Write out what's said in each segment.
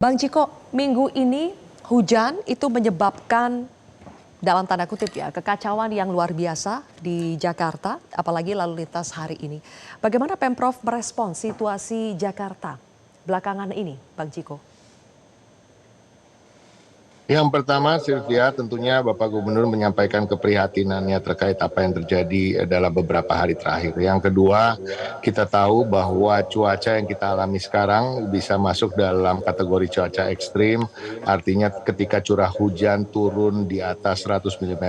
Bang Ciko, minggu ini hujan itu menyebabkan dalam tanda kutip ya kekacauan yang luar biasa di Jakarta, apalagi lalu lintas hari ini. Bagaimana Pemprov merespons situasi Jakarta belakangan ini, Bang Ciko? Yang pertama, Sylvia, tentunya Bapak Gubernur menyampaikan keprihatinannya terkait apa yang terjadi dalam beberapa hari terakhir. Yang kedua, kita tahu bahwa cuaca yang kita alami sekarang bisa masuk dalam kategori cuaca ekstrim, artinya ketika curah hujan turun di atas 100 mm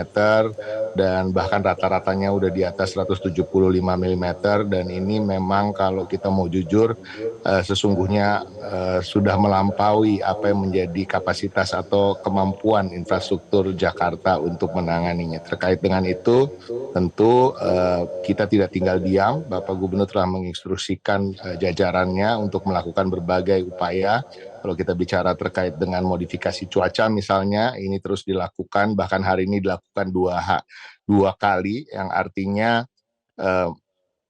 dan bahkan rata-ratanya udah di atas 175 mm, dan ini memang kalau kita mau jujur, sesungguhnya sudah melampaui apa yang menjadi kapasitas atau kemampuan infrastruktur Jakarta untuk menanganinya. Terkait dengan itu, tentu kita tidak tinggal diam. Bapak Gubernur telah menginstruksikan jajarannya untuk melakukan berbagai upaya. Kalau kita bicara terkait dengan modifikasi cuaca misalnya, ini terus dilakukan, bahkan hari ini dilakukan dua kali, yang artinya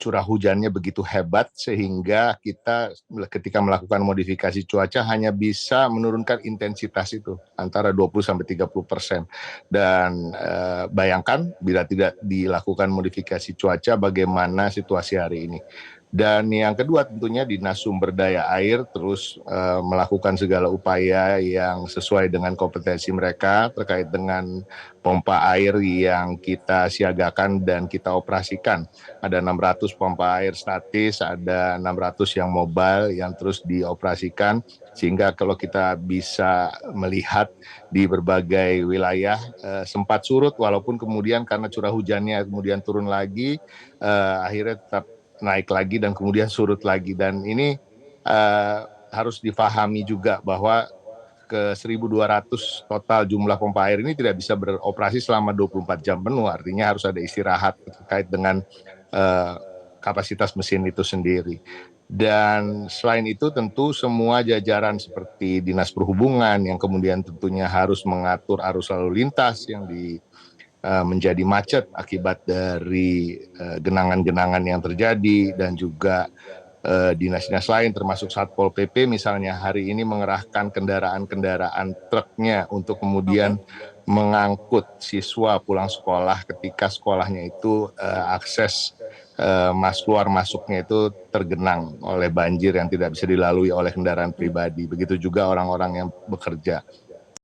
curah hujannya begitu hebat sehingga kita ketika melakukan modifikasi cuaca hanya bisa menurunkan intensitas itu antara 20-30%. Dan bayangkan bila tidak dilakukan modifikasi cuaca bagaimana situasi hari ini. Dan yang kedua tentunya Dinas Sumber Daya Air terus melakukan segala upaya yang sesuai dengan kompetensi mereka terkait dengan pompa air yang kita siagakan dan kita operasikan. Ada 600 pompa air statis, ada 600 yang mobile yang terus dioperasikan, sehingga kalau kita bisa melihat di berbagai wilayah sempat surut, walaupun kemudian karena curah hujannya kemudian turun lagi, akhirnya tetap naik lagi dan kemudian surut lagi. Dan ini harus difahami juga bahwa ke 1.200 total jumlah pompa air ini tidak bisa beroperasi selama 24 jam penuh, artinya harus ada istirahat terkait dengan kapasitas mesin itu sendiri. Dan selain itu tentu semua jajaran seperti Dinas Perhubungan yang kemudian tentunya harus mengatur arus lalu lintas yang menjadi macet akibat dari genangan-genangan yang terjadi, dan juga dinas-dinas lain termasuk Satpol PP misalnya hari ini mengerahkan kendaraan-kendaraan truknya untuk Oke. kemudian mengangkut siswa pulang sekolah ketika sekolahnya itu akses keluar masuknya itu tergenang oleh banjir yang tidak bisa dilalui oleh kendaraan pribadi. Begitu juga orang-orang yang bekerja.